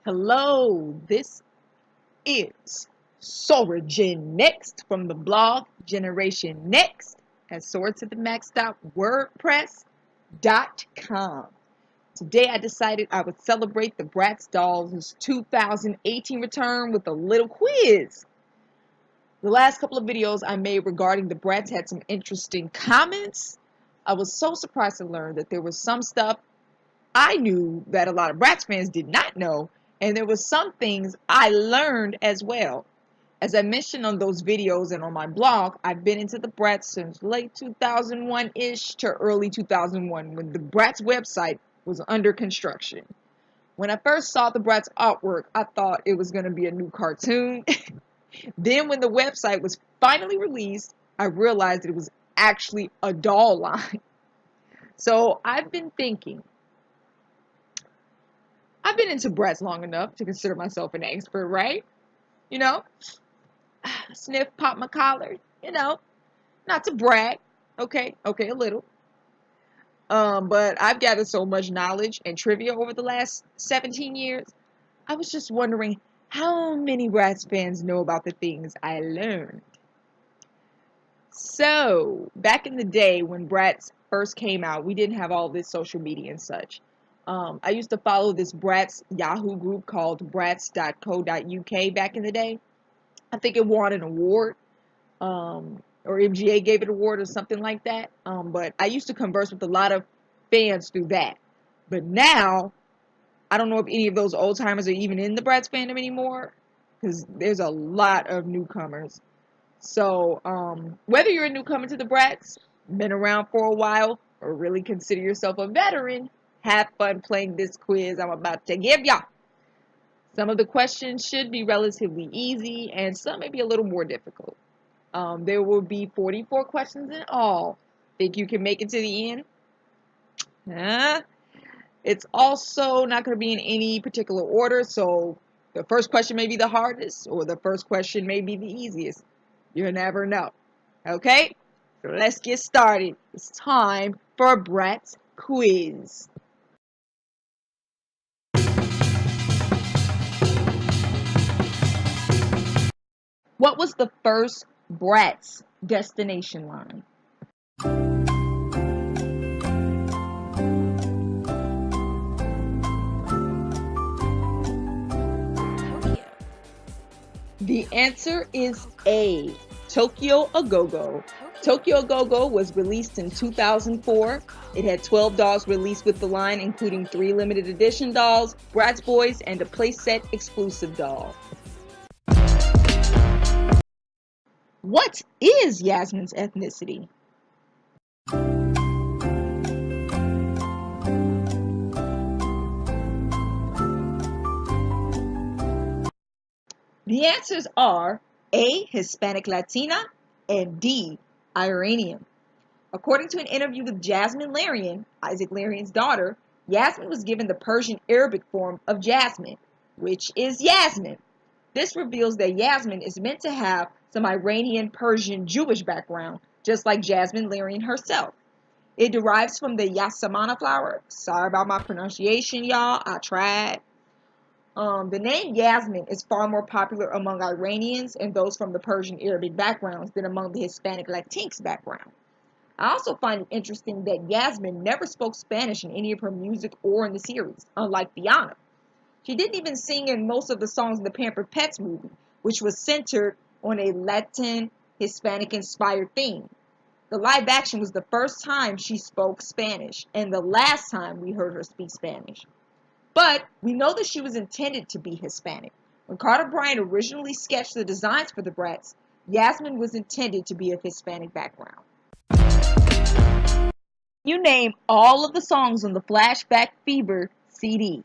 Hello, this is Soragen Next from the blog Generation Next at sword2themax.wordpress.com. Today I decided I would celebrate the BRATZ Dolls' 2018 return with a little quiz. The last couple of videos I made regarding the BRATZ had some interesting comments. I was so surprised to learn that there was some stuff I knew that a lot of BRATZ fans did not know, and there was some things I learned as well. As I mentioned on those videos and on my blog, I've been into the BRATZ since late 2001-ish to early 2001 when the BRATZ website was under construction. When I first saw the BRATZ artwork, I thought it was going to be a new cartoon. Then when the website was finally released, I realized it was actually a doll line. So I've been thinking, I've been into BRATZ long enough to consider myself an expert, right? You know, sniff, pop my collar, not to brag, okay, a little. But I've gathered so much knowledge and trivia over the last 17 years. I was just wondering how many BRATZ fans know about the things I learned. So, back in the day when BRATZ first came out, we didn't have all this social media and such. I used to follow this BRATZ Yahoo group called bratz.co.uk back in the day. I think it won an award, or MGA gave it an award or something like that. But I used to converse with a lot of fans through that. But now, I don't know if any of those old timers are even in the BRATZ fandom anymore, because there's a lot of newcomers. So, whether you're a newcomer to the BRATZ, been around for a while, or really consider yourself a veteran, have fun playing this quiz I'm about to give y'all. Some of the questions should be relatively easy, and some may be a little more difficult. There will be 44 questions in all. Think you can make it to the end? It's also not going to be in any particular order, so the first question may be the hardest, or the first question may be the easiest. You'll never know. Okay? So let's get started. It's time for a BRATZ quiz. What was the first BRATZ destination line? The answer is A, Tokyo A Go-Go. Tokyo A Go-Go was released in 2004. It had 12 dolls released with the line, including 3 limited edition dolls, BRATZ Boys, and a playset exclusive doll. What is Yasmin's ethnicity? The answers are A, Hispanic Latina, and D, Iranian. According to an interview with Jasmine Larian, Isaac Larian's daughter, Yasmin was given the Persian Arabic form of Jasmine, which is Yasmin. This reveals that Yasmin is meant to have some Iranian, Persian, Jewish background, just like Jasmine Larian herself. It derives from the Yasamana flower. Sorry about my pronunciation, y'all. I tried. The name Yasmin is far more popular among Iranians and those from the Persian Arabic backgrounds than among the Hispanic Latinx background. I also find it interesting that Yasmin never spoke Spanish in any of her music or in the series, unlike Fiona. She didn't even sing in most of the songs in the Pampered Pets movie, which was centered on a Latin, Hispanic-inspired theme. The live action was the first time she spoke Spanish, and the last time we heard her speak Spanish. But we know that she was intended to be Hispanic. When Carter Bryant originally sketched the designs for the BRATZ, Yasmin was intended to be of Hispanic background. You name all of the songs on the Flashback Fever CD.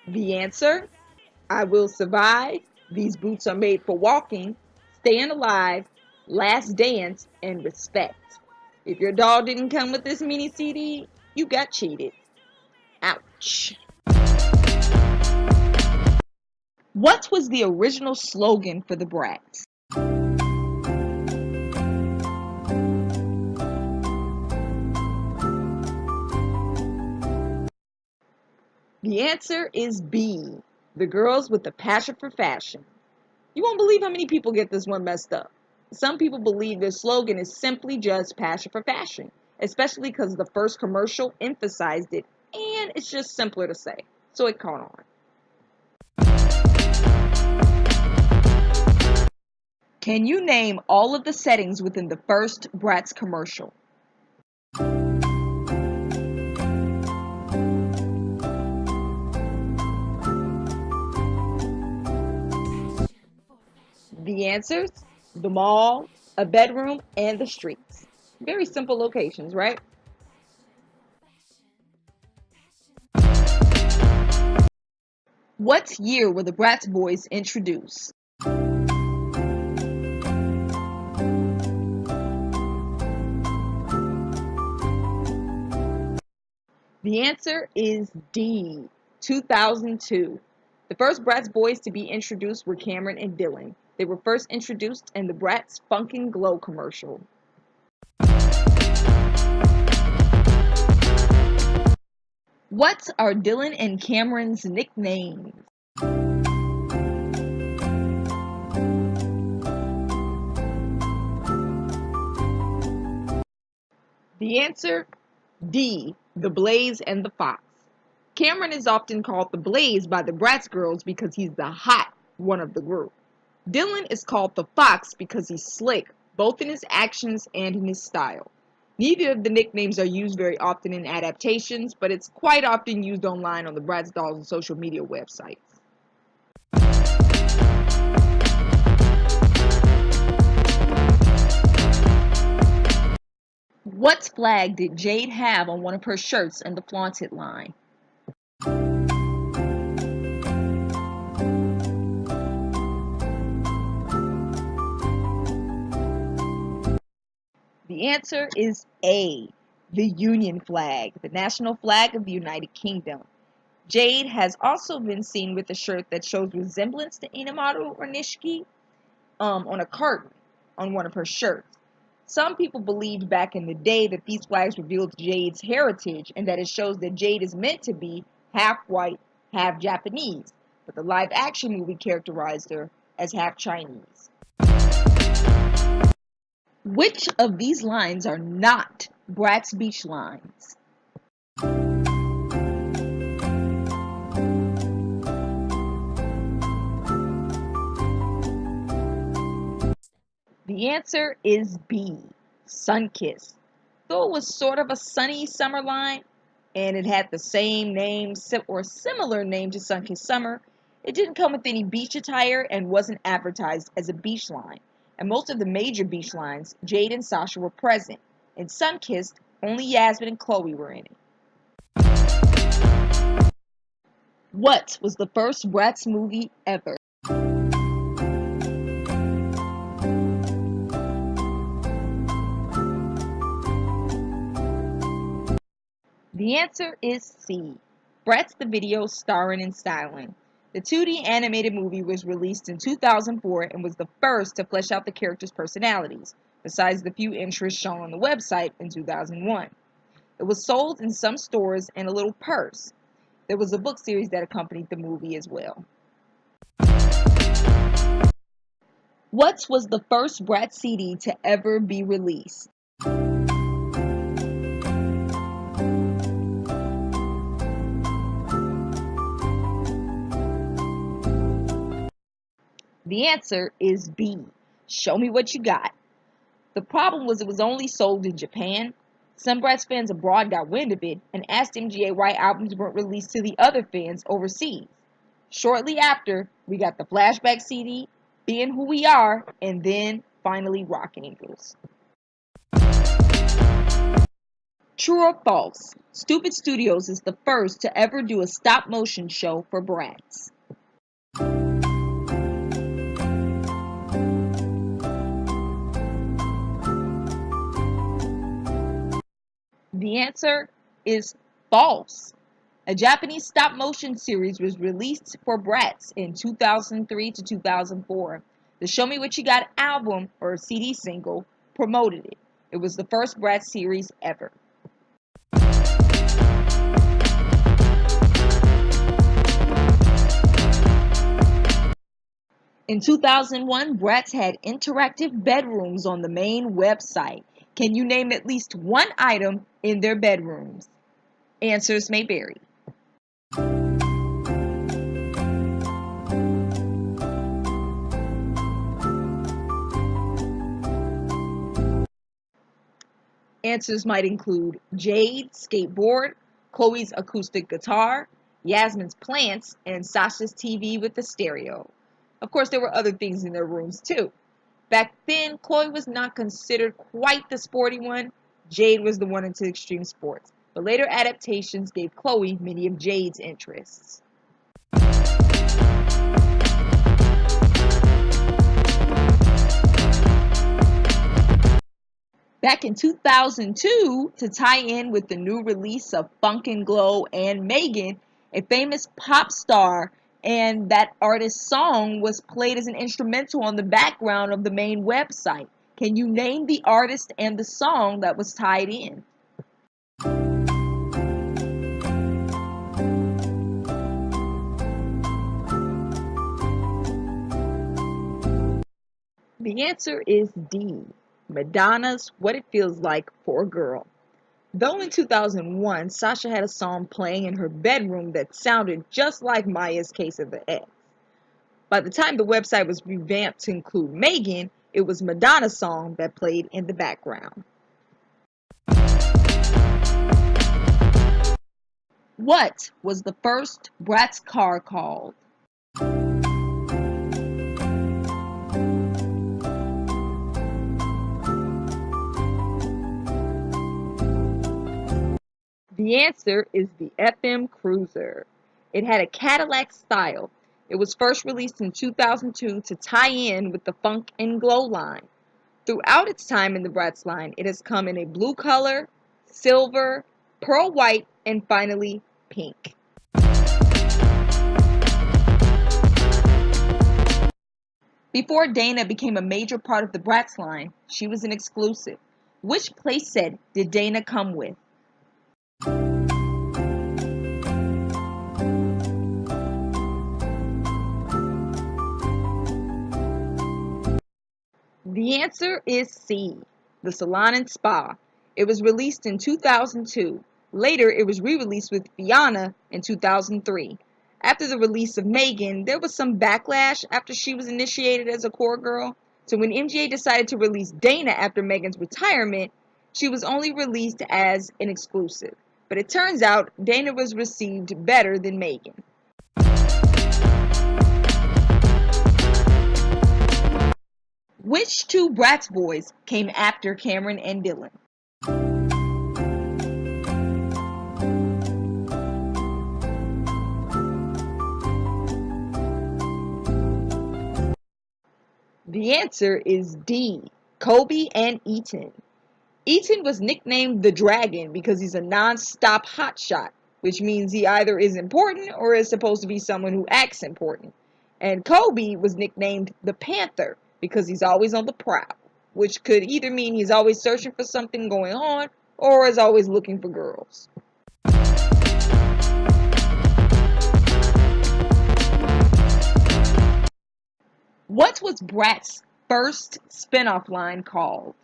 The answer, I Will Survive, These Boots Are Made for Walking, Staying Alive, Last Dance, and Respect. If your doll didn't come with this mini CD, you got cheated. Ouch. What was the original slogan for the BRATZ? The answer is B, the girls with the passion for fashion. You won't believe how many people get this one messed up. Some people believe their slogan is simply just passion for fashion, especially because the first commercial emphasized it, and it's just simpler to say, so it caught on. Can you name all of the settings within the first BRATZ commercial? The answers: the mall, a bedroom, and the streets. Very simple locations, right? What year were the BRATZ boys introduced? The answer is D, 2002. The first BRATZ boys to be introduced were Cameron and Dylan. They were first introduced in the BRATZ Funk and Glow commercial. What are Dylan and Cameron's nicknames? The answer: D, the Blaze and the Fox. Cameron is often called the Blaze by the BRATZ girls because he's the hot one of the group. Dylan is called the Fox because he's slick, both in his actions and in his style. Neither of the nicknames are used very often in adaptations, but it's quite often used online on the BRATZ dolls and social media websites. What flag did Jade have on one of her shirts in the Flaunted line? The answer is A, the Union flag, the national flag of the United Kingdom. Jade has also been seen with a shirt that shows resemblance to Inamaru or Nishiki on a carton on one of her shirts. Some people believed back in the day that these flags revealed Jade's heritage and that it shows that Jade is meant to be half white, half Japanese, but the live action movie characterized her as half Chinese. Which of these lines are not BRATZ beach lines? The answer is B, Sun-Kissed. Though it was sort of a sunny summer line, and it had the same name or similar name to Sun-Kissed Summer, it didn't come with any beach attire and wasn't advertised as a beach line. And most of the major beach lines, Jade and Sasha were present. In Sun-Kissed, only Yasmin and Chloe were in it. What was the first BRATZ movie ever? The answer is C, BRATZ the Video Starring and Styling. The 2D animated movie was released in 2004 and was the first to flesh out the characters' personalities, besides the few interests shown on the website in 2001. It was sold in some stores in a little purse. There was a book series that accompanied the movie as well. What was the first BRATZ CD to ever be released? The answer is B, Show Me What You Got. The problem was it was only sold in Japan. Some BRATZ fans abroad got wind of it and asked MGA why albums weren't released to the other fans overseas. Shortly after, we got the Flashback CD, Being Who We Are, and then finally Rock Angelz. True or false? Stupid Studios is the first to ever do a stop-motion show for BRATZ. The answer is false. A Japanese stop-motion series was released for BRATZ in 2003 to 2004. The Show Me What You Got album, or CD single, promoted it. It was the first BRATZ series ever. In 2001, Bratz had interactive bedrooms on the main website. Can you name at least one item in their bedrooms? Answers may vary. Answers might include Jade's skateboard, Chloe's acoustic guitar, Yasmin's plants, and Sasha's TV with the stereo. Of course, there were other things in their rooms too. Back then, Chloe was not considered quite the sporty one. Jade was the one into extreme sports. But later adaptations gave Chloe many of Jade's interests. Back in 2002, to tie in with the new release of Funk and Glow and Megan, a famous pop star and that artist's song was played as an instrumental on the background of the main website. Can you name the artist and the song that was tied in? The answer is D. Madonna's What It Feels Like for a Girl. Though in 2001, Sasha had a song playing in her bedroom that sounded just like Maya's Case of the X. By the time the website was revamped to include Megan, it was Madonna's song that played in the background. What was the first Bratz car called? The answer is the FM Cruiser. It had a Cadillac style. It was first released in 2002 to tie in with the Funk and Glow line. Throughout its time in the Bratz line, it has come in a blue color, silver, pearl white, and finally pink. Before Dana became a major part of the Bratz line, she was an exclusive. Which playset did Dana come with? The answer is C, the Salon and Spa. It was released in 2002. Later, it was re-released with Fiona in 2003. After the release of Megan, there was some backlash after she was initiated as a core girl. So when MGA decided to release Dana after Megan's retirement, she was only released as an exclusive. But it turns out Dana was received better than Megan. Which two Bratz boys came after Cameron and Dylan? The answer is D, Kobe and Eaton. Eaton was nicknamed the Dragon because he's a non-stop hotshot, which means he either is important or is supposed to be someone who acts important. And Kobe was nicknamed the Panther because he's always on the prowl, which could either mean he's always searching for something going on or is always looking for girls. What was Bratz's first spin-off line called?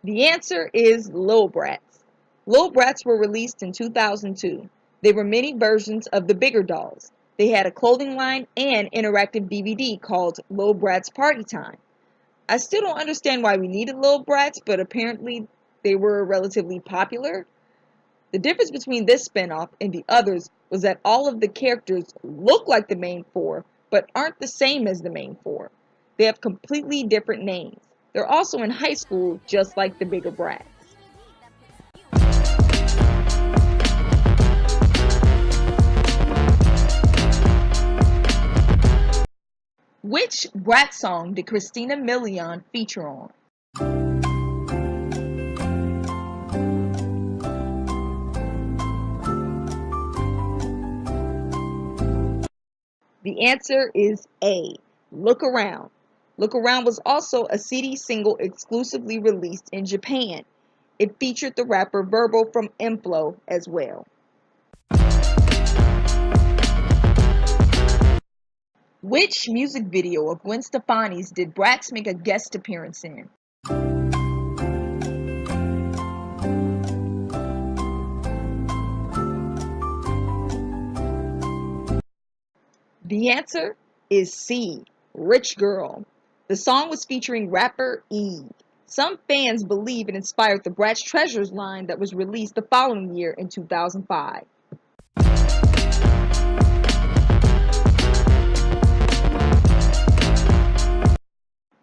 The answer is Lil Bratz. Lil Bratz were released in 2002. They were mini versions of the bigger dolls. They had a clothing line and interactive DVD called Lil Bratz Party Time. I still don't understand why we needed Lil Bratz, but apparently they were relatively popular. The difference between this spinoff and the others was that all of the characters look like the main four, but aren't the same as the main four. They have completely different names. They're also in high school, just like the bigger Bratz. Which Bratz song did Christina Milian feature on? The answer is A, Look Around. Look Around was also a CD single exclusively released in Japan. It featured the rapper Verbal from Inflow as well. Which music video of Gwen Stefani's did BRATZ make a guest appearance in? The answer is C, Rich Girl. The song was featuring rapper E. Some fans believe it inspired the BRATZ Treasures line that was released the following year in 2005.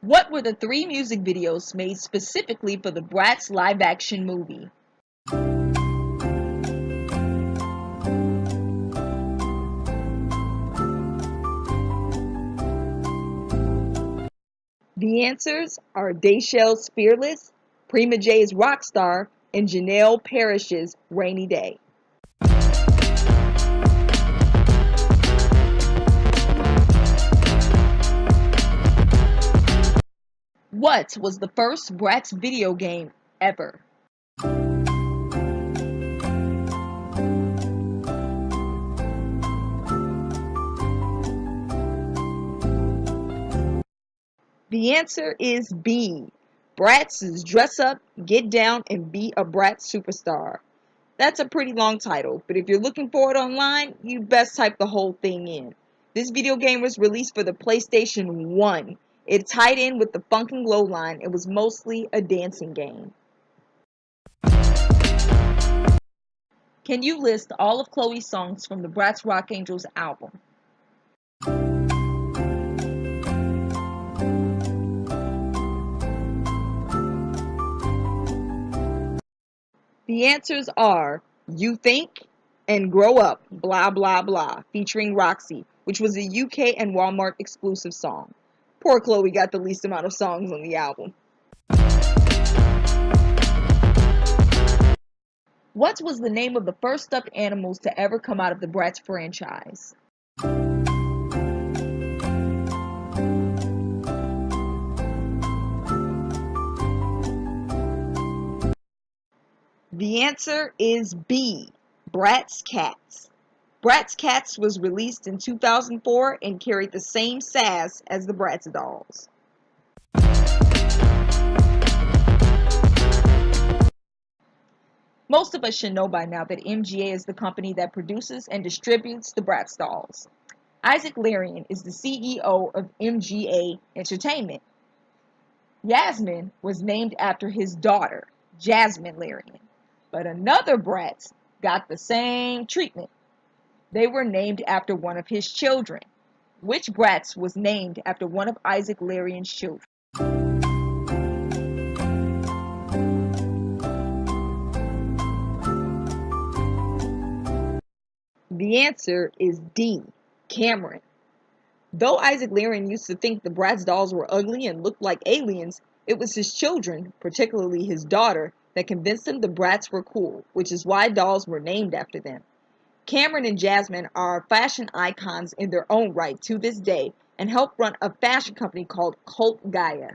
What were the 3 music videos made specifically for the BRATZ live-action movie? The answers are Dayshell's Fearless, Prima J's Rockstar, and Janelle Parrish's Rainy Day. What was the first BRATZ video game ever? The answer is B, BRATZ's Dress Up, Get Down, and Be a BRATZ Superstar. That's a pretty long title, but if you're looking for it online, you best type the whole thing in. This video game was released for the PlayStation 1. It tied in with the Funk and Glow line. It was mostly a dancing game. Can you list all of Chloe's songs from the BRATZ Rock Angelz album? The answers are You Think and Grow Up, Blah Blah Blah, featuring Roxy, which was a UK and Walmart exclusive song. Poor Chloe got the least amount of songs on the album. What was the name of the first stuffed animals to ever come out of the BRATZ franchise? The answer is B, BRATZ Cats. BRATZ Cats was released in 2004 and carried the same sass as the BRATZ dolls. Most of us should know by now that MGA is the company that produces and distributes the BRATZ dolls. Isaac Larian is the CEO of MGA Entertainment. Yasmin was named after his daughter, Jasmine Larian. But another BRATZ got the same treatment. They were named after one of his children. Which BRATZ was named after one of Isaac Larian's children? The answer is D, Cameron. Though Isaac Larian used to think the BRATZ dolls were ugly and looked like aliens, it was his children, particularly his daughter, that convinced him the BRATZ were cool, which is why dolls were named after them. Cameron and Jasmine are fashion icons in their own right to this day and help run a fashion company called Cult Gaia.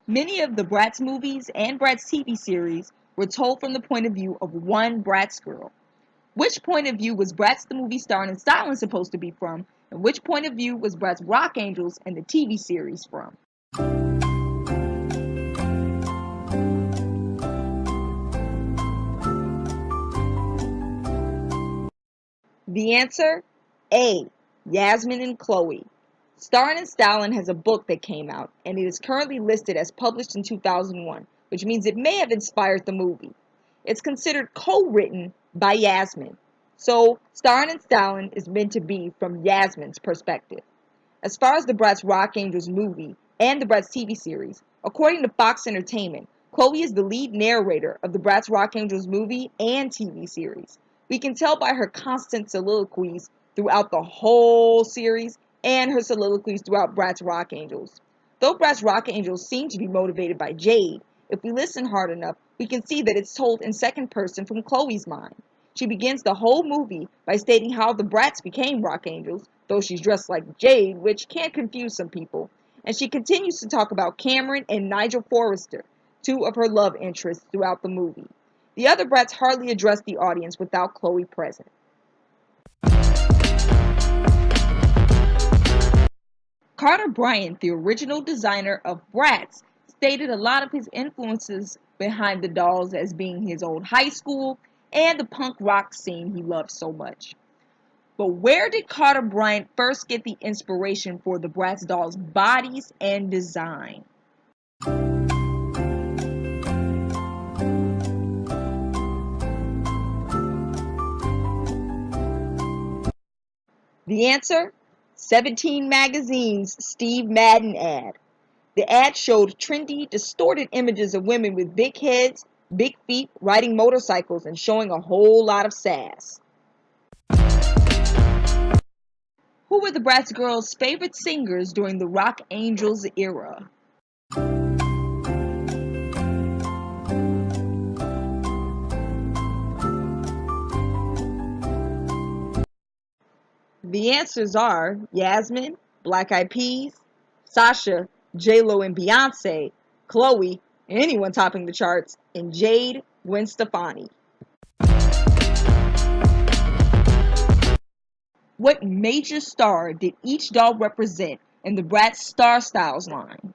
Many of the BRATZ movies and BRATZ TV series were told from the point of view of one BRATZ girl. Which point of view was BRATZ the movie Starring and Styling supposed to be from, and which point of view was BRATZ Rock Angelz and the TV series from? The answer? A, Yasmin and Chloe. Starring and Styling has a book that came out, and it is currently listed as published in 2001, which means it may have inspired the movie. It's considered co-written by Yasmin, so Starring and Styling is meant to be from Yasmin's perspective. As far as the BRATZ Rock Angelz movie and the BRATZ TV series, according to Fox Entertainment, Chloe is the lead narrator of the BRATZ Rock Angelz movie and TV series. We can tell by her constant soliloquies throughout the whole series and her soliloquies throughout BRATZ Rock Angelz. Though BRATZ Rock Angelz seem to be motivated by Jade, if we listen hard enough, we can see that it's told in second person from Chloe's mind. She begins the whole movie by stating how the BRATZ became Rock Angelz, though she's dressed like Jade, which can confuse some people. And she continues to talk about Cameron and Nigel Forrester, two of her love interests throughout the movie. The other Bratz hardly address the audience without Chloe present. Carter Bryant, the original designer of Bratz, stated a lot of his influences behind the dolls as being his old high school and the punk rock scene he loved so much. But where did Carter Bryant first get the inspiration for the Bratz dolls' bodies and design? The answer? 17 Magazine's Steve Madden ad. The ad showed trendy, distorted images of women with big heads, big feet, riding motorcycles, and showing a whole lot of sass. Who were the Bratz girls' favorite singers during the rock Angelz era? The answers are Yasmin, Black Eyed Peas, Sasha, J-Lo and Beyonce, Chloe, anyone topping the charts, and Jade, Gwen Stefani. What major star did each doll represent in the Bratz Star Styles line?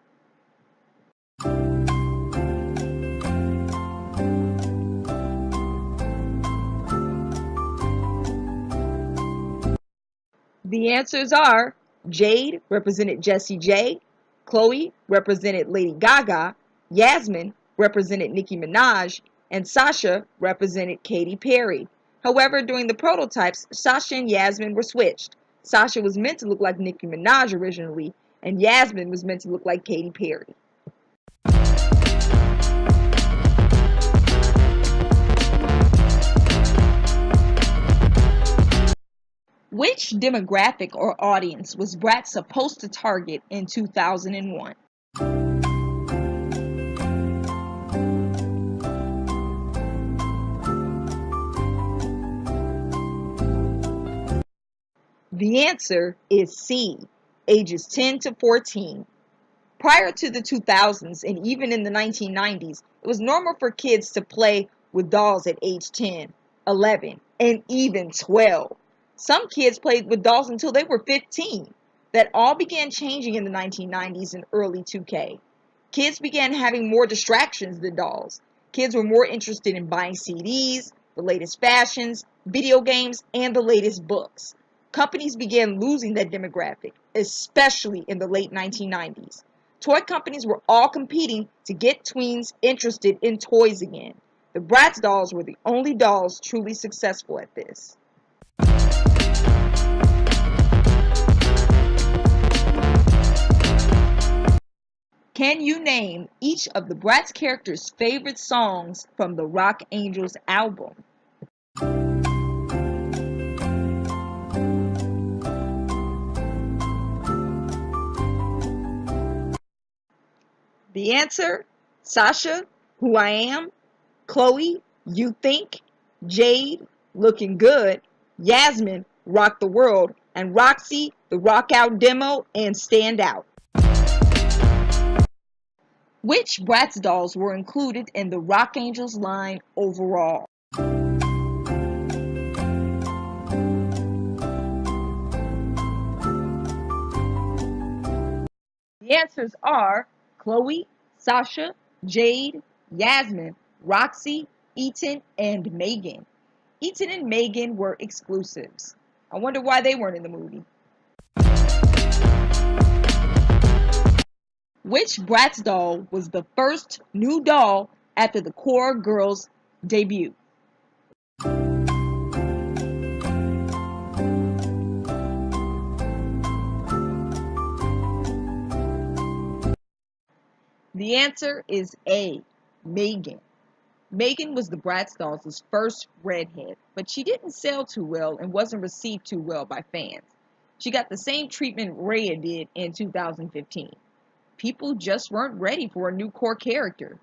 The answers are Jade represented Jessie J, Chloe represented Lady Gaga, Yasmin represented Nicki Minaj, and Sasha represented Katy Perry. However, during the prototypes, Sasha and Yasmin were switched. Sasha was meant to look like Nicki Minaj originally, and Yasmin was meant to look like Katy Perry. Which demographic or audience was Bratz supposed to target in 2001? The answer is C, ages 10 to 14. Prior to the 2000s and even in the 1990s, it was normal for kids to play with dolls at age 10, 11, and even 12. Some kids played with dolls until they were 15. That all began changing in the 1990s and early 2K. Kids began having more distractions than dolls. Kids were more interested in buying CDs, the latest fashions, video games, and the latest books. Companies began losing that demographic, especially in the late 1990s. Toy companies were all competing to get tweens interested in toys again. The Bratz dolls were the only dolls truly successful at this. Can you name each of the Bratz characters' favorite songs from the Rock Angelz album? The answer? Sasha, Who I Am, Chloe, You Think, Jade, Looking Good, Yasmin, Rock the World, and Roxy, The Rock Out Demo, and Stand Out. Which Bratz dolls were included in the Rock Angelz line overall? The answers are Chloe, Sasha, Jade, Yasmin, Roxy, Eaton, and Megan. Eaton and Megan were exclusives. I wonder why they weren't in the movie. Which Bratz doll was the first new doll after the Core Girls debut? The answer is A, Megan. Megan was the Bratz dolls' first redhead, but she didn't sell too well and wasn't received too well by fans. She got the same treatment Rhea did in 2015. People just weren't ready for a new core character.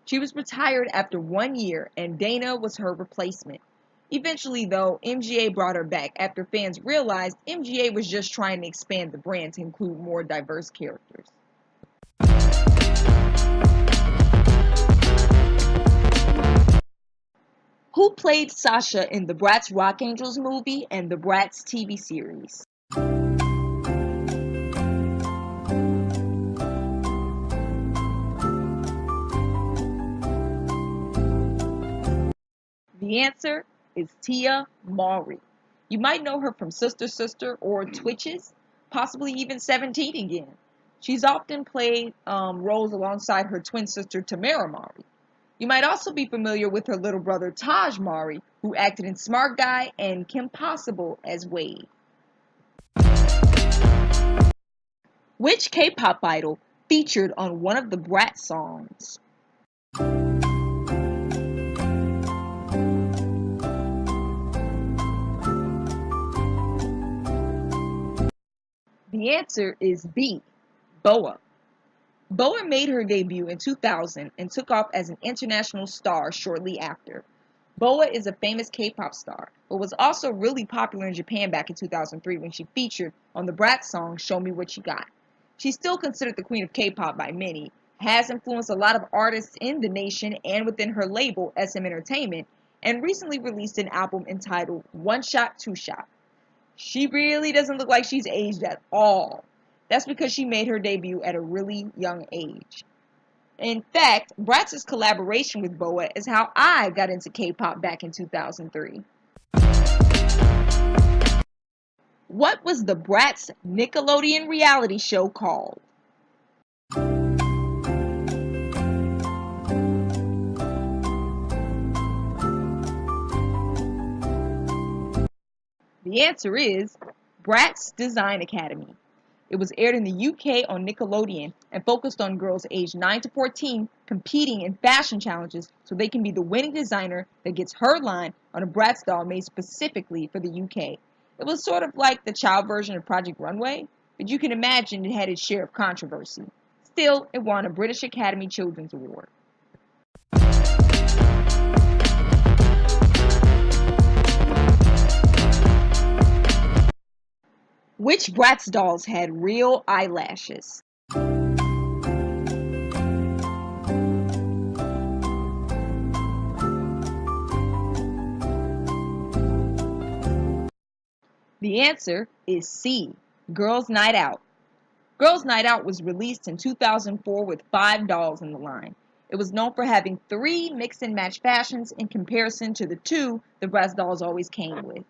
She was retired after 1 year and Dana was her replacement. Eventually, though, MGA brought her back after fans realized MGA was just trying to expand the brand to include more diverse characters. Who played Sasha in the Bratz Rock Angelz movie and the Bratz TV series? The answer is Tia Mowry. You might know her from Sister Sister or Twitches, possibly even 17 again. She's often played roles alongside her twin sister Tamara Mowry. You might also be familiar with her little brother Taj Mowry, who acted in Smart Guy and Kim Possible as Wade. Which K-pop idol featured on one of the Bratz songs? The answer is B, BoA. BoA made her debut in 2000 and took off as an international star shortly after. BoA is a famous K-pop star, but was also really popular in Japan back in 2003 when she featured on the Bratz song Show Me What You Got. She's still considered the queen of K-pop by many, has influenced a lot of artists in the nation and within her label SM Entertainment, and recently released an album entitled One Shot, Two Shot. She really doesn't look like she's aged at all. That's because she made her debut at a really young age. In fact, Bratz's collaboration with BoA is how I got into K-pop back in 2003. What was the Bratz Nickelodeon reality show called? The answer is Bratz Design Academy. It was aired in the UK on Nickelodeon and focused on girls aged 9 to 14 competing in fashion challenges so they can be the winning designer that gets her line on a Bratz doll made specifically for the UK. It was sort of like the child version of Project Runway, but you can imagine it had its share of controversy. Still, it won a British Academy Children's Award. Which Bratz dolls had real eyelashes? The answer is C, Girls Night Out. Girls Night Out was released in 2004 with 5 dolls in the line. It was known for having 3 mix and match fashions in comparison to the 2 the Bratz dolls always came with.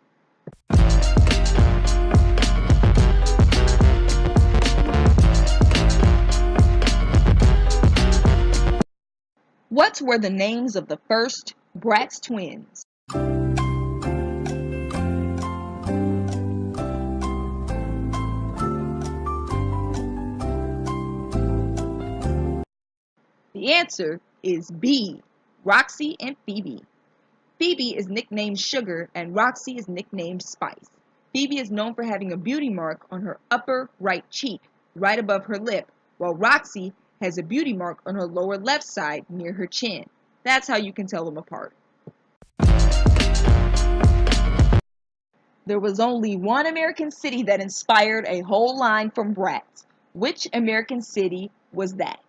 What were the names of the first Bratz twins? The answer is B, Roxy and Phoebe. Phoebe is nicknamed Sugar and Roxy is nicknamed Spice. Phoebe is known for having a beauty mark on her upper right cheek, right above her lip, while Roxy has a beauty mark on her lower left side near her chin. That's how you can tell them apart. There was only one American city that inspired a whole line from Bratz. Which American city was that?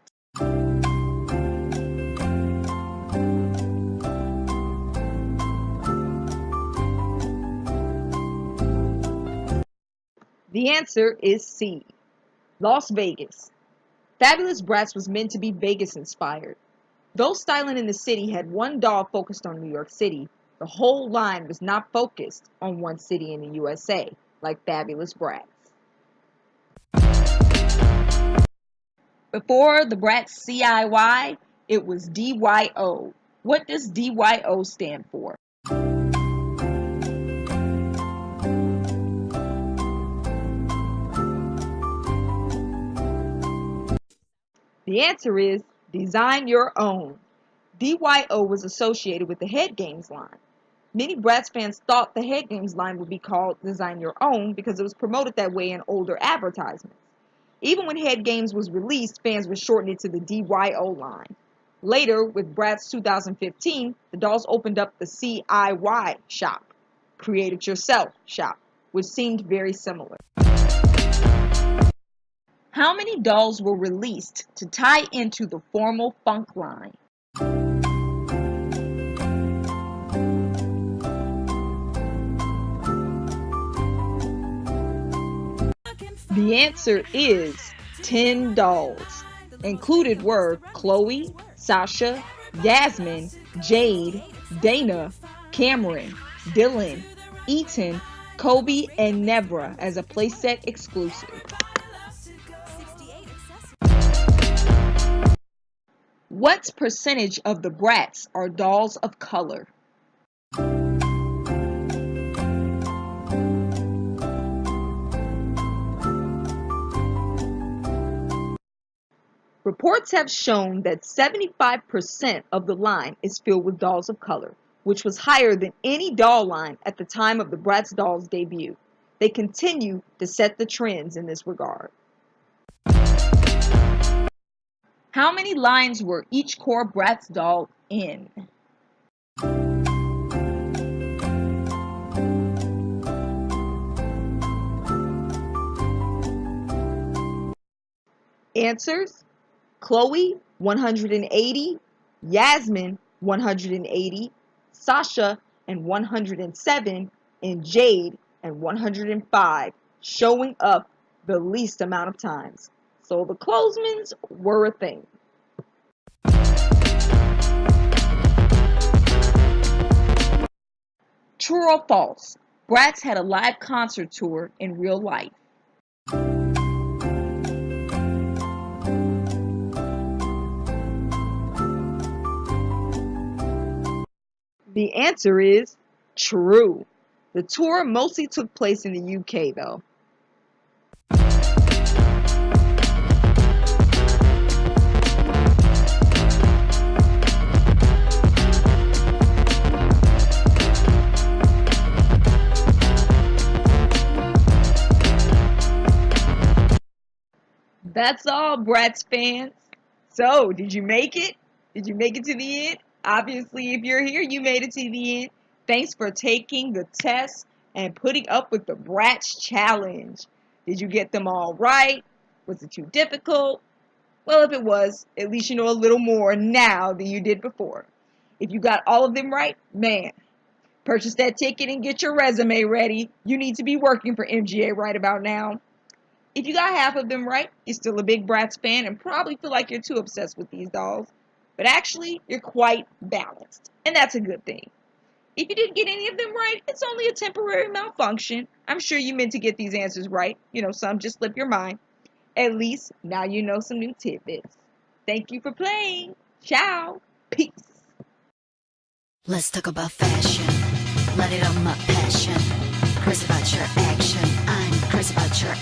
The answer is C, Las Vegas. Fabulous Bratz was meant to be Vegas inspired. Though styling in the city had one doll focused on New York City, the whole line was not focused on one city in the USA, like Fabulous Bratz. Before the Bratz CIY, it was DYO. What does DYO stand for? The answer is Design Your Own. DYO was associated with the Head Games line. Many Bratz fans thought the Head Games line would be called Design Your Own because it was promoted that way in older advertisements. Even when Head Games was released, fans would shorten it to the DYO line. Later, with Bratz 2015, the dolls opened up the CIY shop, Create It Yourself shop, which seemed very similar. How many dolls were released to tie into the formal funk line? The answer is 10 dolls. Included were Chloe, Sasha, Yasmin, Jade, Dana, Cameron, Dylan, Ethan, Kobe, and Nebra as a playset exclusive. What percentage of the Bratz are dolls of color? Reports have shown that 75% of the line is filled with dolls of color, which was higher than any doll line at the time of the Bratz dolls' debut. They continue to set the trends in this regard. How many lines were each core Bratz doll in? Answers: Chloe 180, Yasmin 180, Sasha and 107, and Jade and 105, showing up the least amount of times. So the clothesmans were a thing. True or false? Bratz had a live concert tour in real life. The answer is true. The tour mostly took place in the UK though. That's all, Bratz fans. So, did you make it? Did you make it to the end? Obviously, if you're here, you made it to the end. Thanks for taking the test and putting up with the Bratz challenge. Did you get them all right? Was it too difficult? Well, if it was, at least you know a little more now than you did before. If you got all of them right, man, purchase that ticket and get your resume ready. You need to be working for MGA right about now. If you got half of them right, you're still a big Bratz fan and probably feel like you're too obsessed with these dolls. But actually, you're quite balanced, and that's a good thing. If you didn't get any of them right, it's only a temporary malfunction. I'm sure you meant to get these answers right. Some just slip your mind. At least now you know some new tidbits. Thank you for playing. Ciao. Peace. Let's talk about fashion. Let it on my passion. Crazy about your action. I'm crazy about your